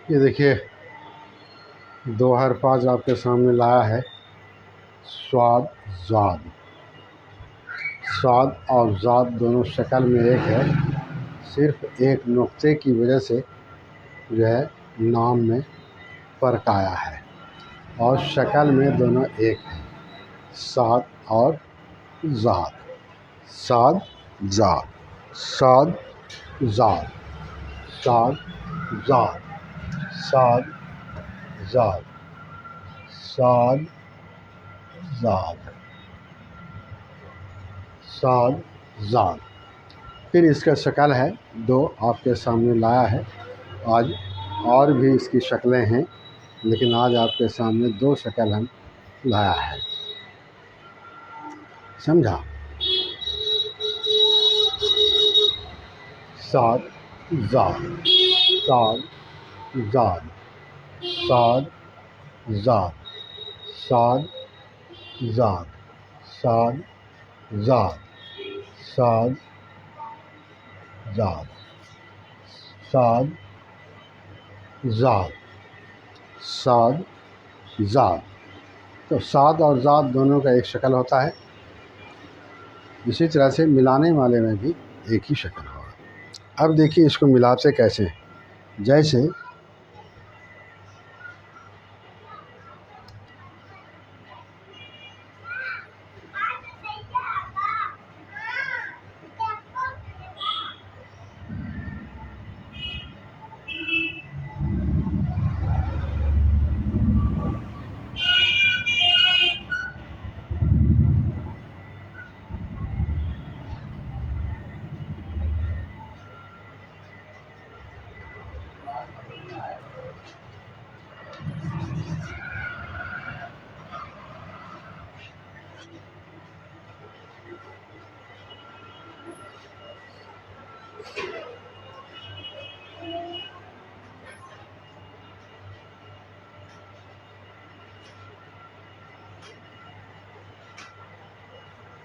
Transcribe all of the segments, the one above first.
یہ دیکھیے دو حرف آج آپ کے سامنے لایا ہے، صاد زاد۔ صاد اور زاد دونوں شکل میں ایک ہے، صرف ایک نقطے کی وجہ سے جو ہے نام میں فرق آیا ہے، اور شکل میں دونوں ایک ہیں، صاد اور زاد۔ صاد زاد، صاد زاد، صاد زاد، صاد زاد، صاد زاد، صاد زاد۔ پھر اس کا شکل ہے دو آپ کے سامنے لایا ہے آج، اور بھی اس کی شکلیں ہیں لیکن آج آپ کے سامنے دو شکل ہم لایا ہے، سمجھا؟ صاد زاد، صاد زاد، صاد زاد، صاد زاد، صاد زاد، صاد زاد، صاد زاد، صاد زاد۔ تو صاد اور زاد دونوں کا ایک شکل ہوتا ہے، اسی طرح سے ملانے والے میں بھی ایک ہی شکل ہوگا۔ اب دیکھیے اس کو ملاتے کیسے ہیں، جیسے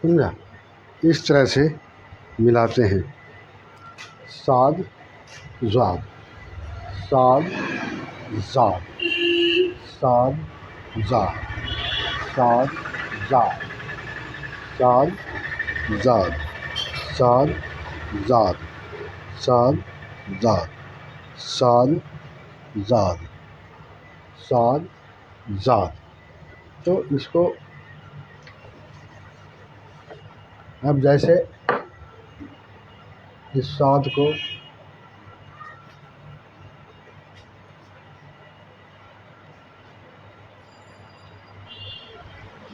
سمجھا، اس طرح سے ملاتے ہیں، صاد زاد، صاد زاد، صاد زاد، صاد زاد، صاد زاد، صاد زاد، صاد زاد، صاد زاد، صاد زاد۔ تو اس کو اب جیسے اس صاد کو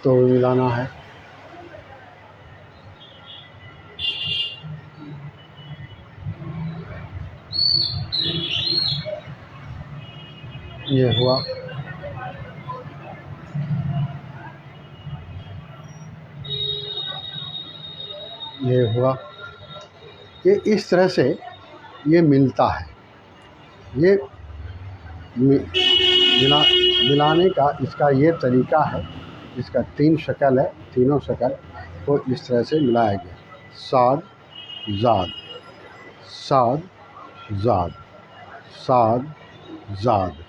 تو ملانا ہے، یہ ہوا، یہ ہوا، یہ اس طرح سے یہ ملتا ہے، یہ ملانے کا اس کا یہ طریقہ ہے، اس کا 3 شکل ہے، تینوں شکل کو اس طرح سے ملایا گیا، صاد زاد، صاد زاد، صاد زاد،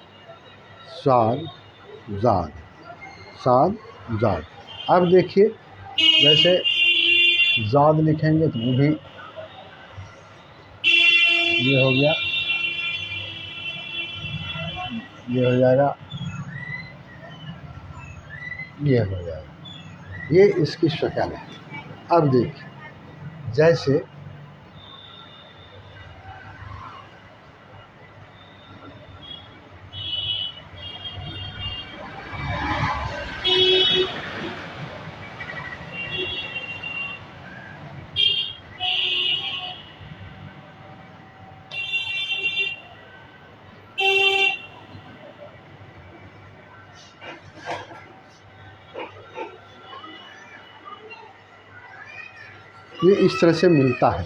صاد زاد، صاد زاد۔ اب دیکھیے جیسے زاد لکھیں گے تو وہ بھی یہ ہو گیا، یہ ہو جائے گا، یہ ہو جائے گا، یہ اس کی شکل ہے۔ اب دیکھیے جیسے یہ اس طرح سے ملتا ہے،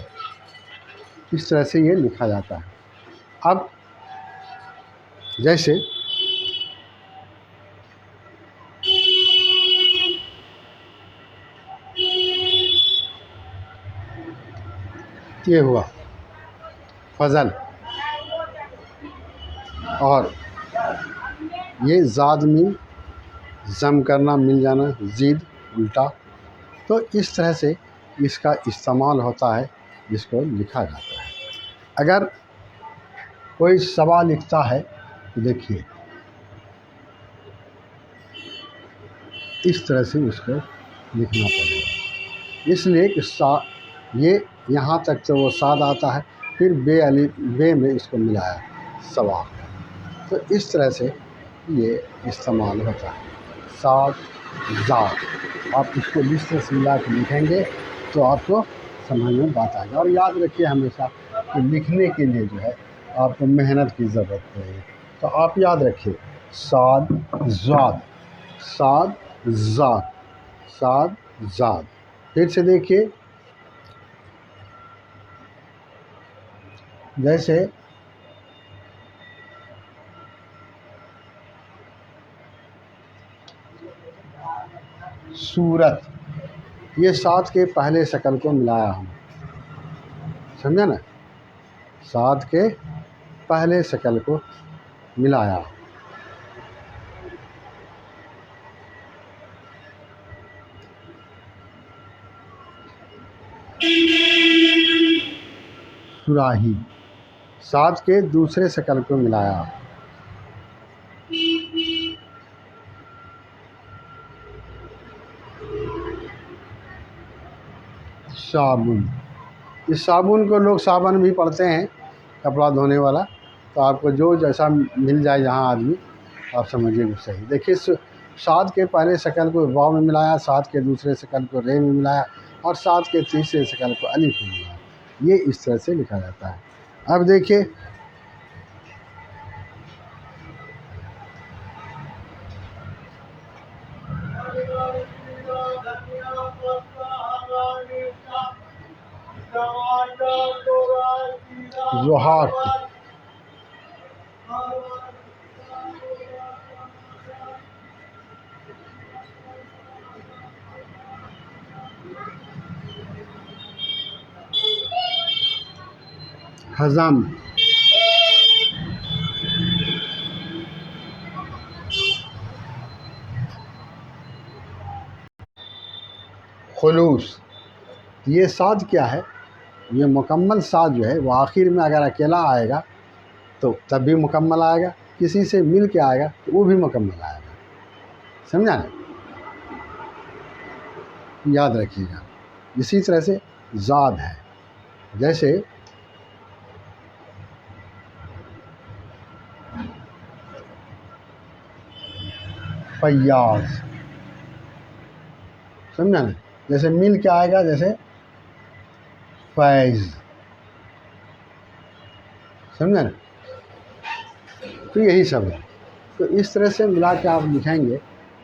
اس طرح سے یہ لکھا جاتا ہے۔ اب جیسے یہ ہوا فضل، اور یہ زاد میم ضم کرنا، مل جانا، زید الٹا، تو اس طرح سے اس کا استعمال ہوتا ہے، جس کو لکھا جاتا ہے۔ اگر کوئی سوا لکھتا ہے تو دیکھیے اس طرح سے اس کو لکھنا پڑے گا، اس لیے کہ یہ یہاں تک تو وہ صاد آتا ہے، پھر بے میں اس کو ملایا سوا، تو اس طرح سے یہ استعمال ہوتا ہے، صاد زاد۔ آپ اس کو جس طرح سے ملا کے لکھیں گے تو آپ کو سمجھ میں بات آئے گا۔ اور یاد رکھیے ہمیشہ کہ لکھنے کے لیے جو ہے آپ کو محنت کی ضرورت پڑے گی، تو آپ یاد رکھیے صاد زاد، صاد زاد، صاد زاد۔ پھر سے دیکھیے جیسے صورت، یہ صاد کے پہلے شکل کو ملایا ہوں، سمجھا نا، صاد کے پہلے شکل کو ملایا، صراحی، صاد کے دوسرے شکل کو ملایا، صابن، اس صابن کو لوگ صابن بھی پڑھتے ہیں، کپڑا دھونے والا، تو آپ کو جو جیسا مل جائے جہاں آدمی آپ سمجھیے وہ صحیح۔ دیکھیے صاد کے پہلے شکل کو واو میں ملایا، صاد کے دوسرے شکل کو رے میں ملایا، اور صاد کے تیسرے شکل کو الف میں ملایا، یہ اس طرح سے لکھا جاتا ہے۔ اب دیکھیے ضحاک، ہضم، خلوص۔ یہ صاد کیا ہے؟ یہ مکمل صاد جو ہے وہ آخر میں اگر اکیلا آئے گا تو تب بھی مکمل آئے گا، کسی سے مل کے آئے گا تو وہ بھی مکمل آئے گا، سمجھا نا، یاد رکھیے گا۔ اسی طرح سے زاد ہے، جیسے فیاض، سمجھا نا، جیسے مل کے آئے گا، جیسے فیض، سمجھا نا، تو یہی سب ہے۔ تو اس طرح سے ملا کے آپ لکھیں گے،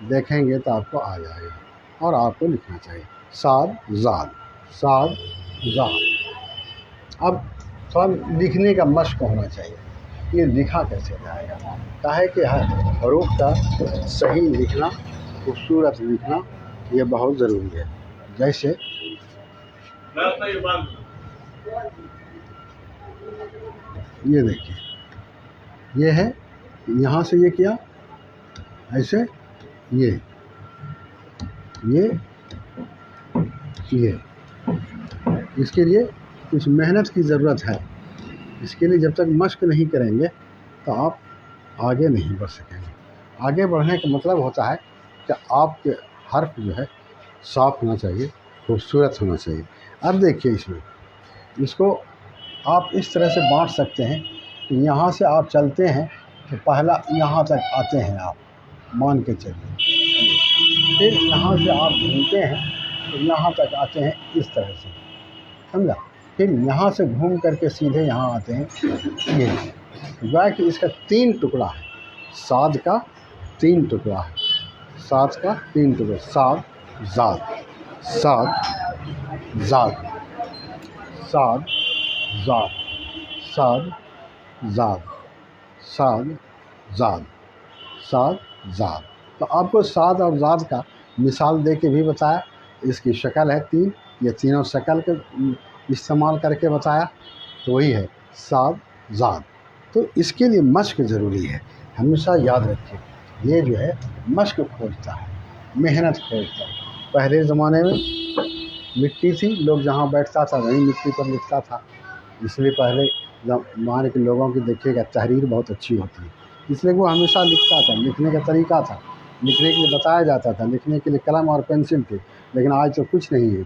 دیکھیں گے تو آپ کو آ جائے گا، اور آپ کو لکھنا چاہیے صاد زاد، صاد زاد۔ اب تھوڑا لکھنے کا مشق ہونا چاہیے، یہ لکھا کیسے جائے گا؟ کہا کہ حروف کا صحیح لکھنا، خوبصورت لکھنا یہ بہت ضروری ہے۔ جیسے یہ دیکھیے، یہ ہے، یہاں سے یہ کیا ایسے، یہ اس کے لیے کچھ محنت کی ضرورت ہے۔ اس کے لیے جب تک مشق نہیں کریں گے تو آپ آگے نہیں بڑھ سکیں گے۔ آگے بڑھنے کا مطلب ہوتا ہے کہ آپ کے حرف جو ہے صاف ہونا چاہیے، خوبصورت ہونا چاہیے۔ اب دیکھیے اس کو آپ اس طرح سے بانٹ سکتے ہیں کہ یہاں سے آپ چلتے ہیں تو پہلا یہاں تک آتے ہیں، آپ مان کے چلیے، پھر یہاں سے آپ گھومتے ہیں تو یہاں تک آتے ہیں اس طرح سے، سمجھا؟ پھر یہاں سے گھوم کر کے سیدھے یہاں آتے ہیں۔ یہ گویا کہ اس کا 3 ٹکڑا ہے، صاد کا 3 ٹکڑا ہے، صاد کا 3 ٹکڑا، صاد زاد، صاد زاد، صاد زاد، صاد زاد، صاد زاد، صاد زاد۔ تو آپ کو صاد اور زاد کا مثال دے کے بھی بتایا، اس کی شکل ہے 3، یہ تینوں شکل کے استعمال کر کے بتایا، تو وہی ہے صاد زاد۔ تو اس کے لیے مشق ضروری ہے، ہمیشہ یاد رکھیں، یہ جو ہے مشق کھوجتا ہے، محنت کھوجتا ہے۔ پہلے زمانے میں مٹی تھی، لوگ جہاں بیٹھتا تھا وہیں مٹی پر لکھتا تھا، اس لیے پہلے زمانے کے لوگوں کی دیکھیے گا تحریر بہت اچھی ہوتی ہے، اس لیے وہ ہمیشہ لکھتا تھا، لکھنے کا طریقہ تھا، لکھنے کے لیے بتایا جاتا تھا، لکھنے کے لیے قلم اور پینسل تھی۔ لیکن آج تو کچھ نہیں ہے،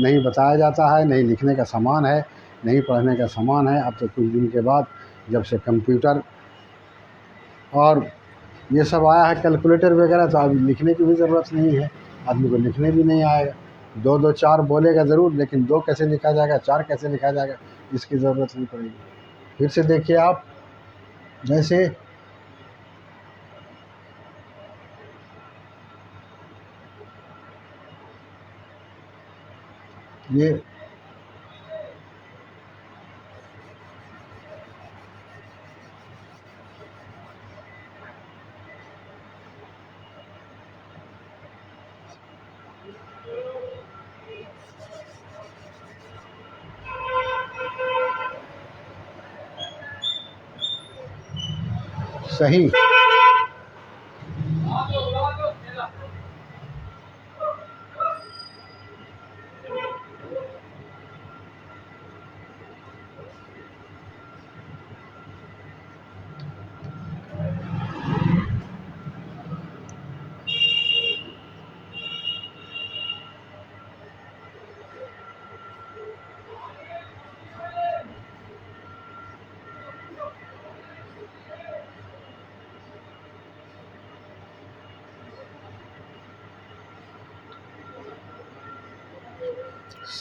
نہیں بتایا جاتا ہے، نہیں لکھنے کا سامان ہے، نہیں پڑھنے کا سامان ہے۔ اب تو کچھ دن کے بعد جب سے کمپیوٹر اور یہ سب آیا ہے، کیلکولیٹر وغیرہ، تو اب لکھنے کی بھی ضرورت نہیں ہے، آدمی کو لکھنے بھی نہیں آئے گا۔ 2 2 4 بولے گا ضرور، لیکن 2 کیسے لکھا جائے گا، 4 کیسے لکھا جائے گا، اس کی ضرورت نہیں پڑے گی۔ پھر سے دیکھیے آپ، جیسے یہ صحیح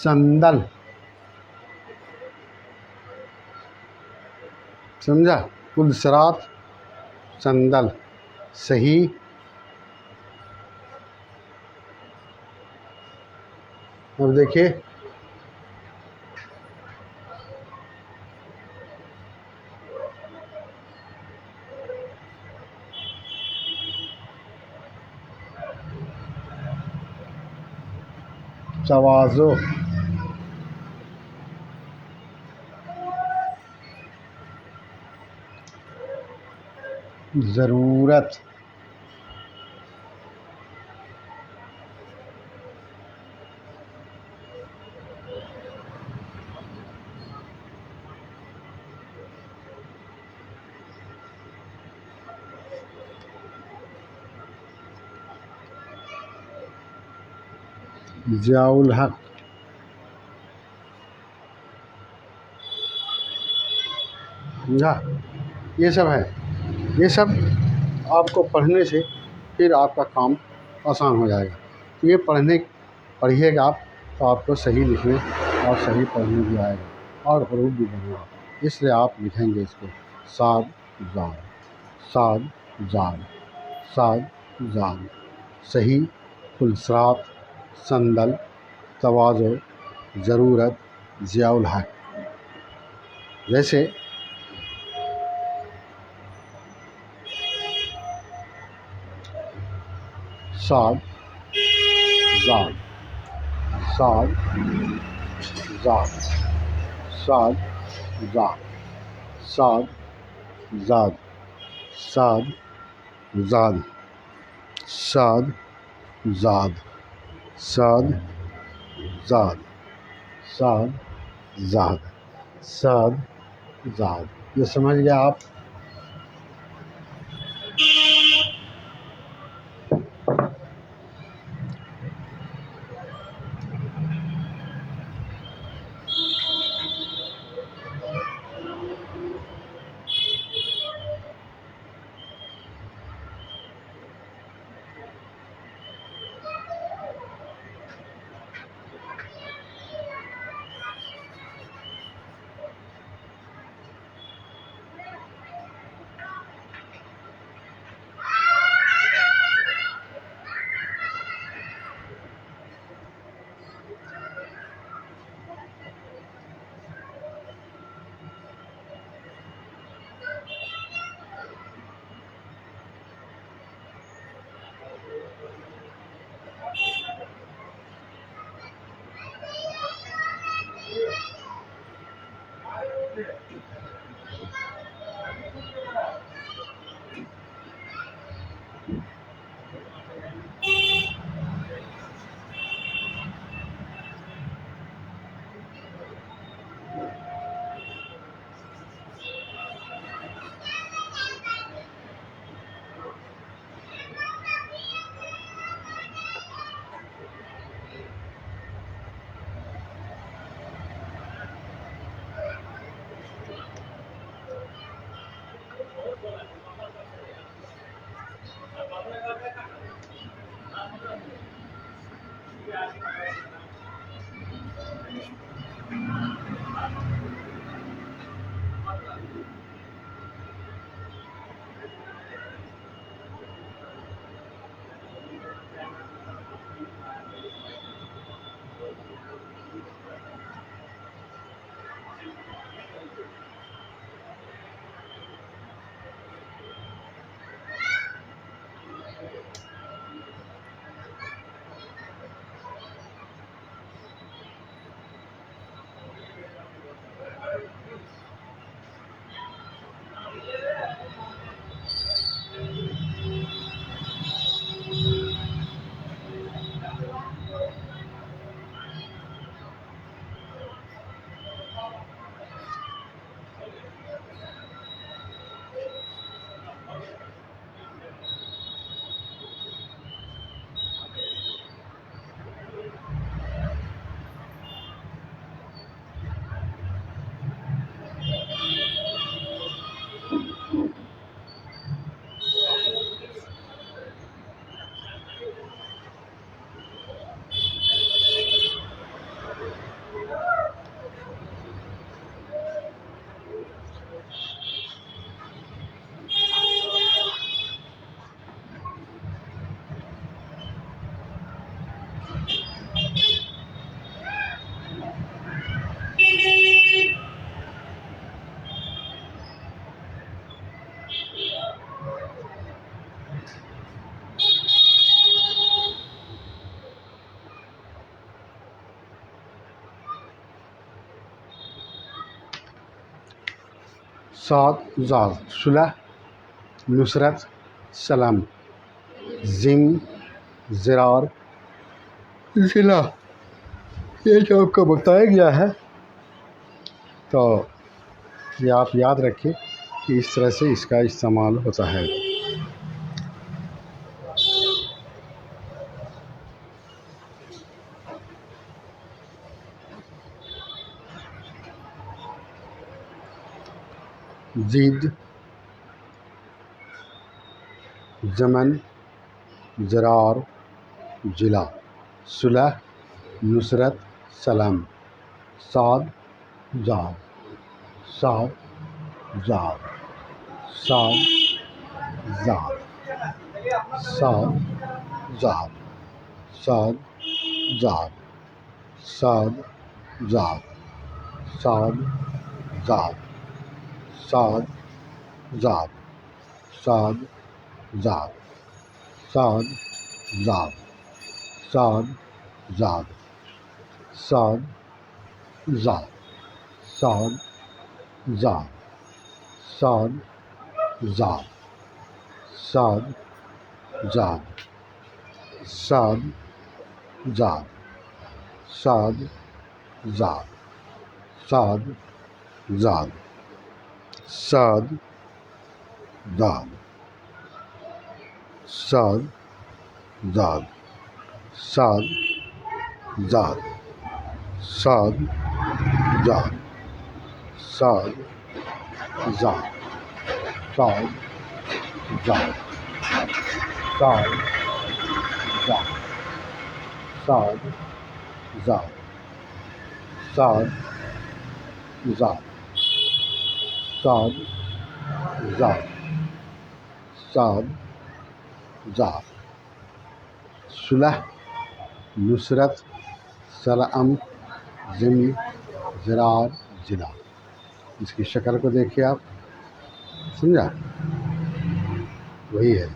سندل، سمجھا؟ پلسرات، سندل، صحیح۔ اب دیکھیے تواضع، ضرورت، ضیاء الحق، سمجھا؟ یہ سب ہے، یہ سب آپ کو پڑھنے سے پھر آپ کا کام آسان ہو جائے گا۔ تو یہ پڑھیے گا آپ، تو آپ کو صحیح لکھنے اور صحیح پڑھنے بھی آئے گا اور حروف بھی بنے گا۔ اس لیے آپ لکھیں گے اس کو صاد زاد، صاد زاد، صاد زاد، صحیح، پلسرات، سندل، تواضع، ضرورت، ضیاء الحق۔ جیسے صاد زاد صاد زاد صاد زاد صاد زاد صاد زاد صاد زاد صاد زاد صاد زاد صاد زاد. یہ سمجھ گئے آپ؟ صاد زاد صلح نصرت سلام زم زرار ضلع. یہ جو آپ کو بتایا گیا ہے تو یہ آپ یاد رکھیں کہ اس طرح سے اس کا استعمال ہوتا ہے. زید زمن زرار ضلع صلح نصرت سلام صاد زاد صاد زاد صاد زاد صاد زاد صاد زاد صاد زاد صاد زاد صاد زاد صاد زاد صاد زاد صاد زاد صاد زاد صاد زاد صاد زاد صاد زاد صاد زاد صاد زاد صاد زاد صاد زاد صاد زاد صاد زاد صاد زاد صاد زاد صاد زاد صاد زاد صاد زاد صاد زاد صاد زاد صاد زاد صلح نصرت سلام ضمن زرار جلا. اس کی شکل کو دیکھیے آپ, سمجھا, وہی ہے.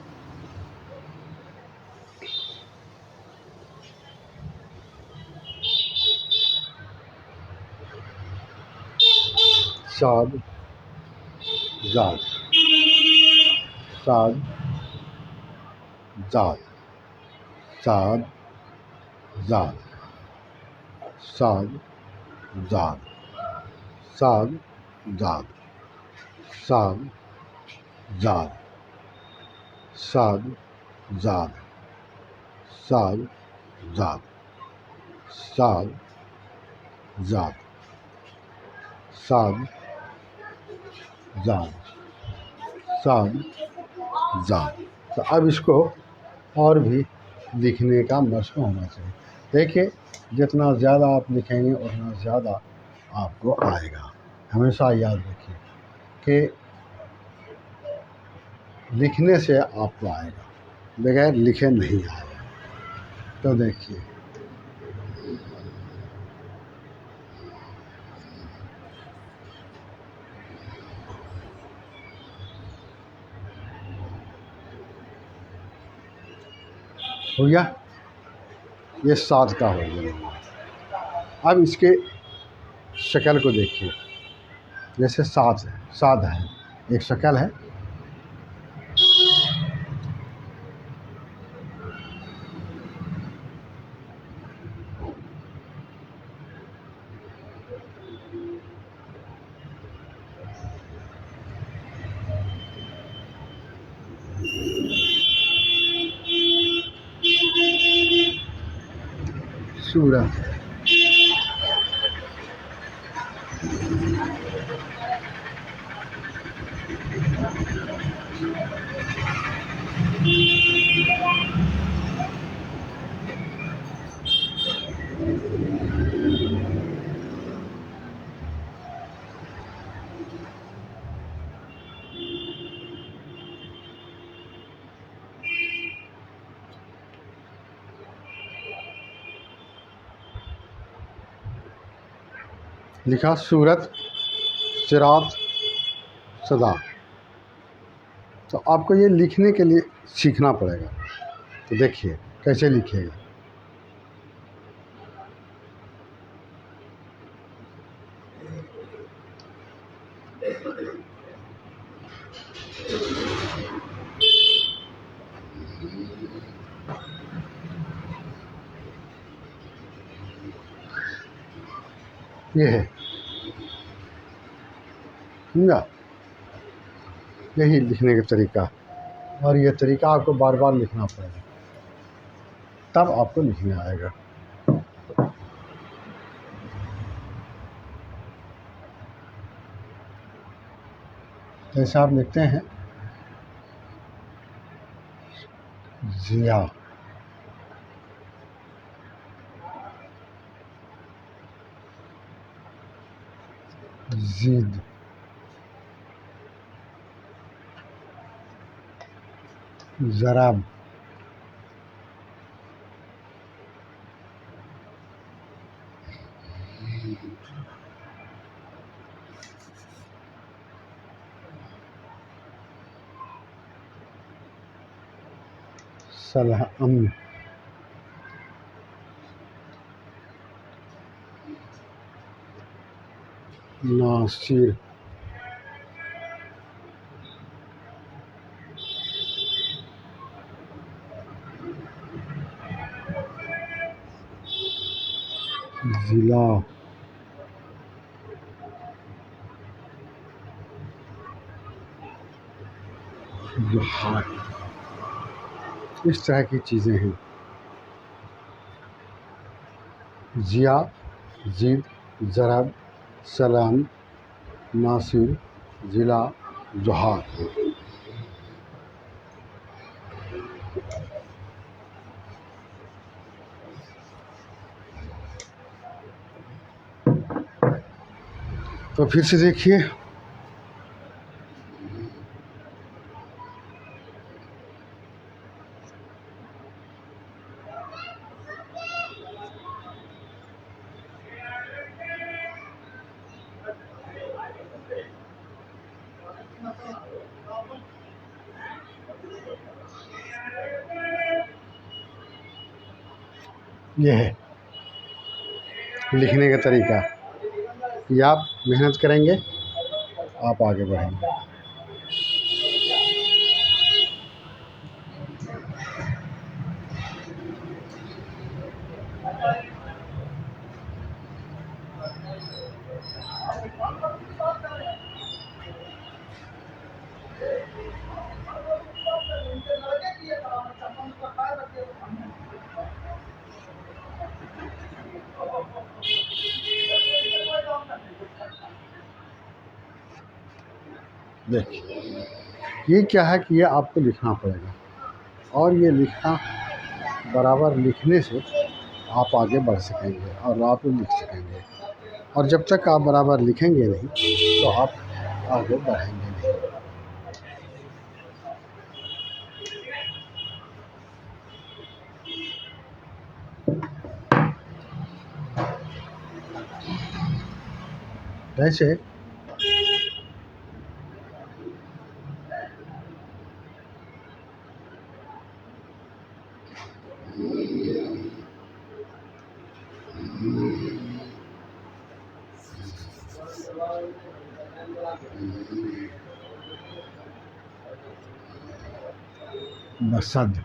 صاد زاد صاد زاد صاد زاد صاد زاد صاد زاد صاد زاد صاد زاد صاد زاد صاد زاد صاد زاد صاد زاد. تو اب اس کو اور بھی لکھنے کا مشق ہونا چاہیے. دیکھیے جتنا زیادہ آپ لکھیں گے اتنا زیادہ آپ کو آئے گا. ہمیشہ یاد رکھیے کہ لکھنے سے آپ کو آئے گا, بغیر لکھے نہیں آئے گا. تو دیکھیے ہو گیا, یہ صاد کا ہو گیا. اب اس کے شکل کو دیکھیے, جیسے صاد ہے, ایک شکل ہے. صورت لکھا, صورت صراط صدا. تو آپ کو یہ لکھنے کے لیے سیکھنا پڑے گا. تو دیکھیے کیسے لکھے گا. یہ ہے, سمجھا, یہی لکھنے کا طریقہ. اور یہ طریقہ آپ کو بار بار لکھنا پڑے گا, تب آپ کو لکھنے آئے گا. جیسے آپ لکھتے ہیں ضیا, زید, ضرب, سلام، ناصر، ضلع، جوہر، اس طرح کی چیزیں ہیں. ضیاء، زید، ضرب، سلام، ناصر، ضلع، جوہر. تو پھر سے دیکھیے، یہ ہے لکھنے کا طریقہ. یہ آپ محنت کریں گے آپ آگے بڑھیں گے. دیکھیے یہ کیا ہے کہ یہ آپ کو لکھنا پڑے گا، اور یہ لکھنا برابر لکھنے سے آپ آگے بڑھ سکیں گے اور آپ لکھ سکیں گے. اور جب تک آپ برابر لکھیں گے نہیں تو آپ آگے بڑھیں گے نہیں. ویسے مسد،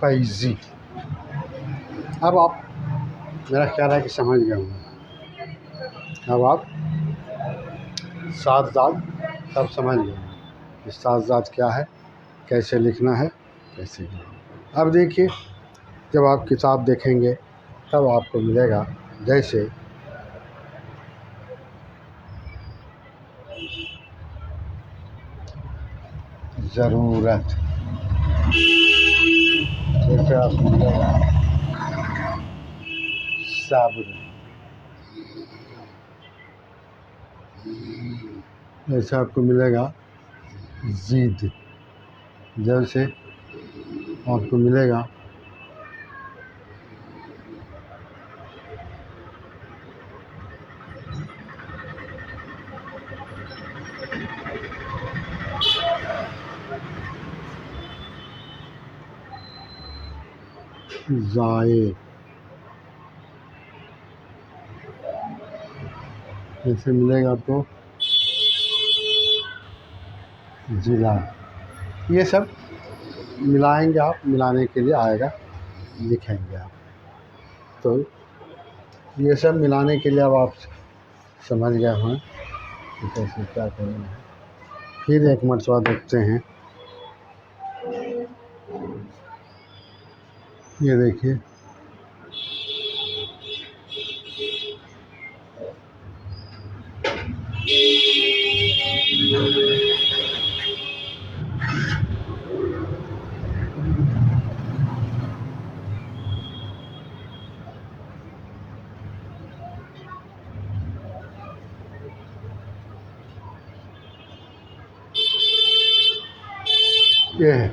فیضی. اب آپ میرا خیال ہے کہ سمجھ گئے ہوں گے. اب آپ سات ذات سب سمجھ گئے ہوں گے کہ سات ذات کیا ہے، کیسے لکھنا ہے، کیسے لکھنا ہے. اب دیکھیے جب آپ کتاب دیکھیں گے تب آپ کو ملے گا جیسے ضرورت، جیسے آپ کو ملے گا صبر، جیسے آپ کو ملے گا زید، جیسے آپ کو ملے گا ضائع، جیسے ملے گا تو ضلع. یہ سب ملائیں گے آپ، ملانے کے لیے آئے گا، لکھیں گے آپ. تو یہ سب ملانے کے لیے اب آپ سمجھ گئے ہوں کہ کیسے کیا کرنا ہے. پھر ایک مرتبہ دیکھتے ہیں. یہ دیکھیے یہ ہے.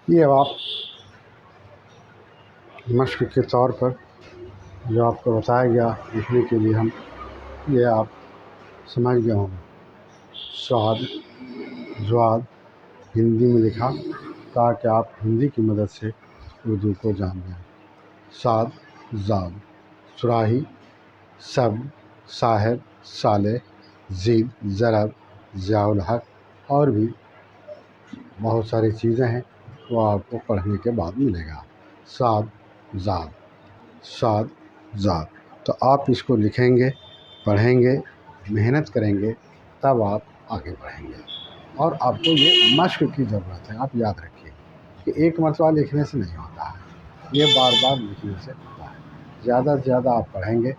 یہ اب آپ مشق کے طور پر جو آپ کو بتایا گیا لکھنے کے لیے، ہم یہ آپ سمجھ گئے ہوں. صاد زواد ہندی میں لکھا تاکہ آپ ہندی کی مدد سے اردو کو جان جائیں. صاد زاد صراحی، صبر، صاحب، صالح، زید، ضرب، ضیاء الحق اور بھی بہت ساری چیزیں ہیں، وہ آپ کو پڑھنے کے بعد ملے گا. صاد زاد، صاد زاد. تو آپ اس کو لکھیں گے، پڑھیں گے، محنت کریں گے، تب آپ آگے بڑھیں گے. اور آپ کو یہ مشق کی ضرورت ہے. آپ یاد رکھیے کہ ایک مرتبہ لکھنے سے نہیں ہوتا ہے، یہ بار بار لکھنے سے ہوتا ہے. زیادہ سے زیادہ آپ پڑھیں گے،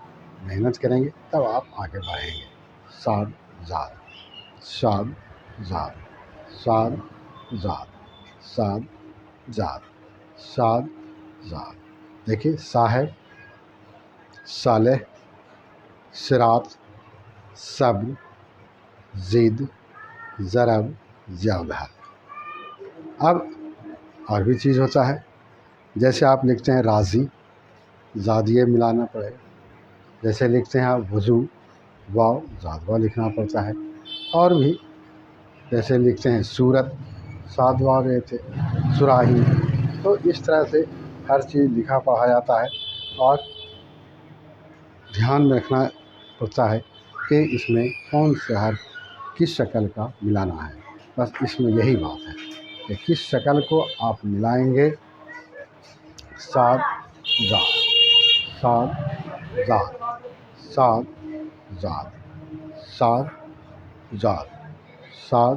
محنت کریں گے، تب آپ آگے بڑھیں گے. صاد زاد، صاد زاد، صاد زاد، صاد زاد، صاد زاد. دیکھیے صاحب، صالح، صراط، صبر، زید، ضرب، ضیاء الحق. اب اور بھی چیز ہوتا ہے، جیسے آپ لکھتے ہیں راضی، زادیہ ملانا پڑے. جیسے لکھتے ہیں آپ وضو، واو زاد واو لکھنا پڑتا ہے. اور بھی جیسے لکھتے ہیں صورت، ساد واو رہتے، صراحی. تو اس طرح سے ہر چیز لکھا پڑھا جاتا ہے، اور دھیان میں رکھنا پڑتا ہے کہ اس میں کون سے حرف کس شکل کا ملانا ہے. بس اس میں یہی بات ہے کہ کس شکل کو آپ ملائیں گے. صاد زاد، صاد زاد، صاد زاد، صاد زاد، صاد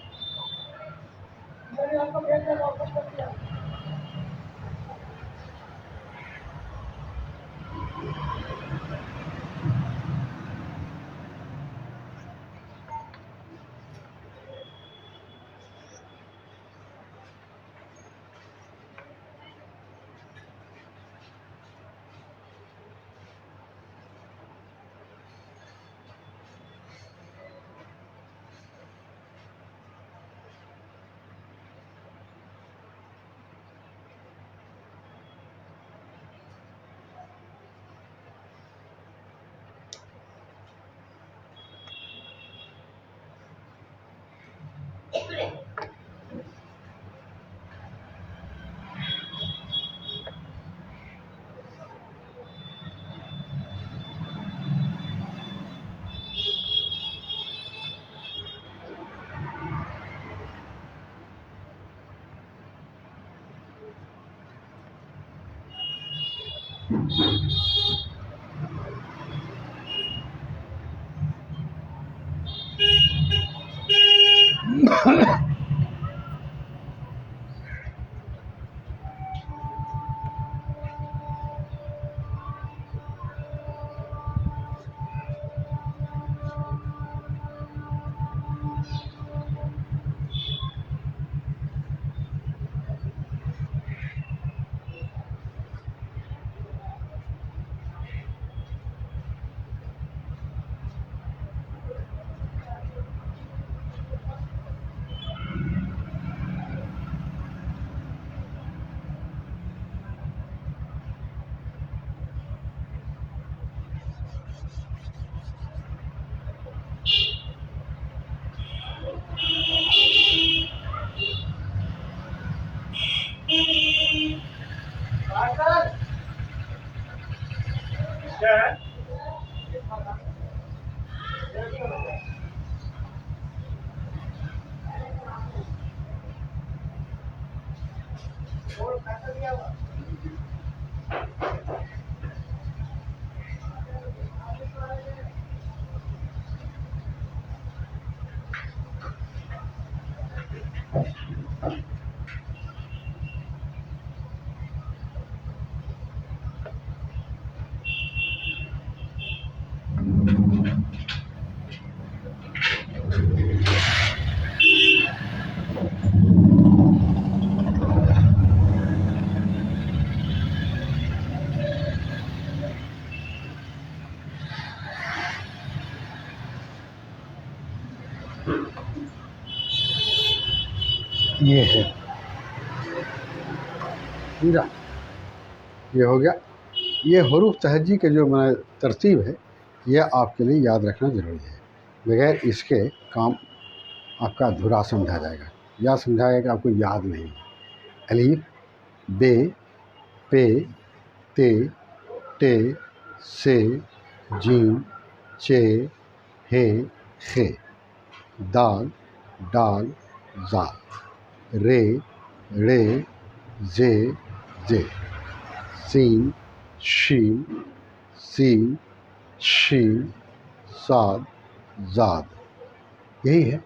یہ ہے سمجھا، یہ ہو گیا. یہ حروف تہجی کے جو ترتیب ہے یہ آپ کے لیے یاد رکھنا ضروری ہے. بغیر اس کے کام آپ کا ادھورا سمجھا جائے گا، یا سمجھائے گا کہ آپ کو یاد نہیں ہے. الف، بے، پے، تے، ٹے، سے، جیم، چے، ہے، خے. دال، ڈال، زال. رے، ڑے، زے، زے. سین، شین، سین، شین، صاد، زاد. یہی ہے،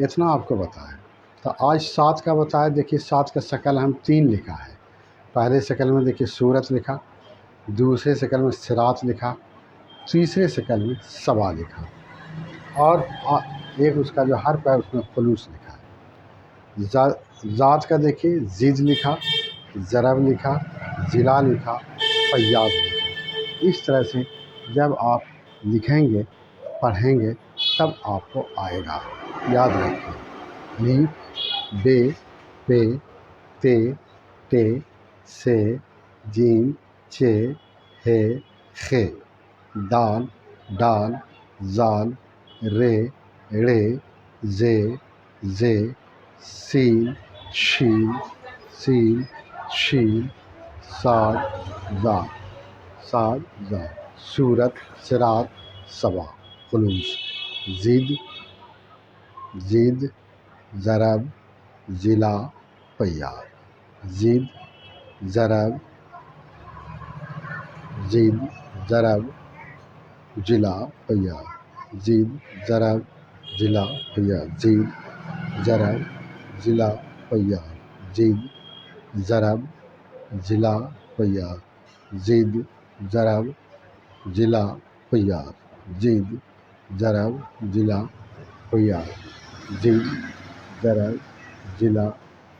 اتنا آپ کو بتایا. تو آج سات کا بتایا. دیکھیے سات کا شکل ہم 3 لکھا ہے. پہلے شکل میں دیکھیے صورت لکھا، دوسرے شکل میں صراط لکھا، تیسرے شکل میں صبا لکھا، اور ایک اس کا جو حرف ہے اس میں خلوص لکھا ہے. ذات کا دیکھیے زید لکھا، ضرب لکھا، ضلع لکھا، فیاض لکھا. اس طرح سے جب آپ لکھیں گے پڑھیں گے تب آپ کو آئے گا. یاد رکھیں، الف، بے، پے، تے، ٹے، سے، جیم، چے، ہے، خے. دال، ڈال، زال، رے، ڑے، زے، زے. سین، شین، سین، شین، صاد، زاد. صاد، زاد. صورت، صراط، صبا، خلوص. زد، زید، ضرب، ضلع، فیاض. زد، ضرب، زد، ضرب، ضلع، فیاض. زد، ضرب، ضلع، فیاض. زد، ضرب، ضلع، فیاض. زید ضرب ضلع فیاض زید ضرب ضلع فیاض زید ضرب ضلع فیاض زید ضرب ضلع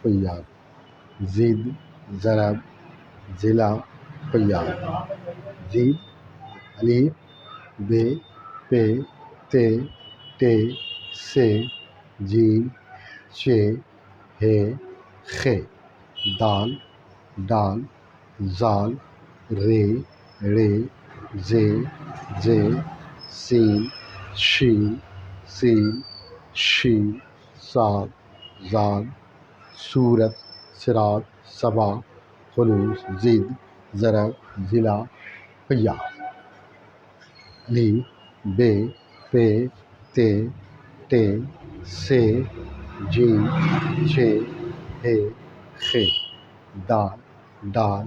فیاض زید ضرب ضلع فیاض زید الف ب پ ت ٹ ث ج ش ح خ دال ڈال زال ر ڑ ز ذ س ش س ش صاد ضاد صورت صراط صبا خلوص زید ضرب ضلع فیاض الف ب پ ت ٹ ث ج ش ح خ دال ڈال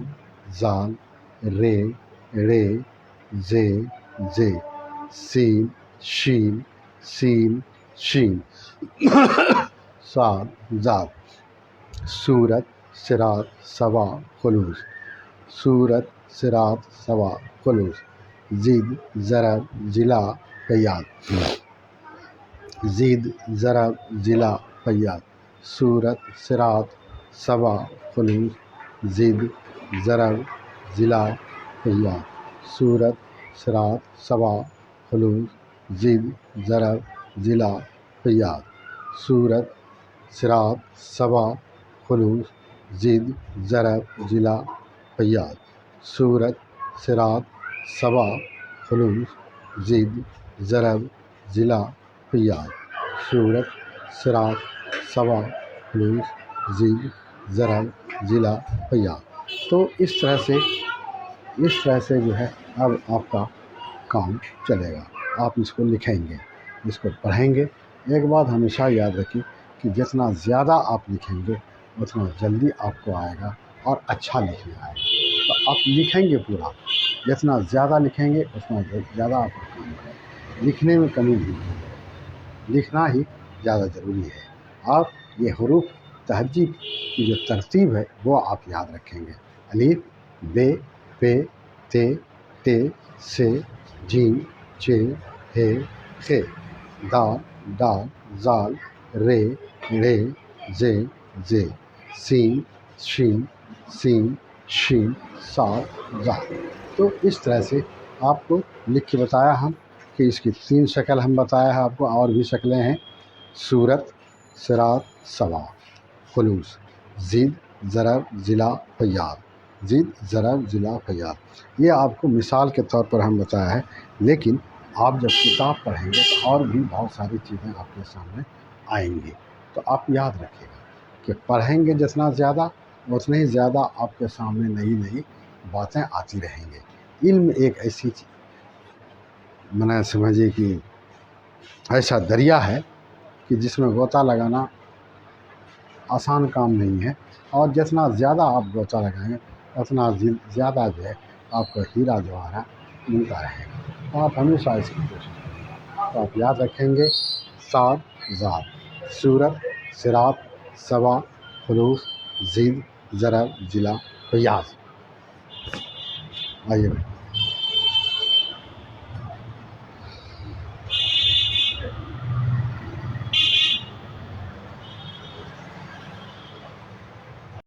زال ر ڑ ز ذ س ش س ش صاد ضاد صورت صراط صبا خلوص صورت صراط صبا خلوص زید ضرب ضلع فیاض زید ضرب ضلع فیاض صورت صراط صبا خلوص زید ضرب ضلع فیاض صورت صراط صبا خلوص زید ضرب ضلع فیاض صورت صراط صبا خلوص زید ضرب ضلع فیاض صورت صراط صبا خلوص زید ضرب ضلع فیاض صورت صراط صبا خلوص زید ضرب ضلع فیاض۔ تو اس طرح سے جو ہے اب آپ کا کام چلے گا۔ آپ اس کو لکھیں گے، اس کو پڑھیں گے۔ ایک بات ہمیشہ یاد رکھیں کہ جتنا زیادہ آپ لکھیں گے اتنا جلدی آپ کو آئے گا اور اچھا لکھنا آئے گا۔ تو آپ لکھیں گے پورا، جتنا زیادہ لکھیں گے اتنا زیادہ آپ کا کام ہے۔ لکھنے میں کمی نہیں ہے، لکھنا ہی زیادہ ضروری ہے۔ آپ یہ حروف تہجی کی جو ترتیب ہے وہ آپ یاد رکھیں گے۔ الف ب پ ت ٹ ث ج چ ح خ دال ڈال زال ر ڑ ز ذ س ش س ش صاد ضاد۔ تو اس طرح سے آپ کو لکھ کے بتایا ہم کہ اس کی 3 شکل ہم بتایا ہے آپ کو، اور بھی شکلیں ہیں۔ صورت صراط صبا خلوص زید ضرب ضلع فیاض زید ضرب ضلع فیاض۔ یہ آپ کو مثال کے طور پر ہم بتایا ہے، لیکن آپ جب کتاب پڑھیں گے تو اور بھی بہت ساری چیزیں آپ کے سامنے آئیں گی۔ تو آپ یاد رکھیے گا کہ پڑھیں گے جتنا زیادہ اتنا ہی زیادہ آپ کے سامنے نئی نئی باتیں آتی رہیں گے۔ علم ایک ایسی چیز سمجھیے کہ ایسا دریا ہے کہ جس میں غوطہ لگانا آسان کام نہیں ہے، اور جتنا زیادہ آپ غوطہ لگائیں گے اتنا زیادہ جو ہے آپ کو ہیرا جواہرات ملتا رہے گا۔ تو آپ ہمیشہ اس کی کوشش کریں۔ تو آپ یاد رکھیں گے صاد ضاد صورت صراط صبا خلوص زید ضرب ضلع فیاض۔ آئیے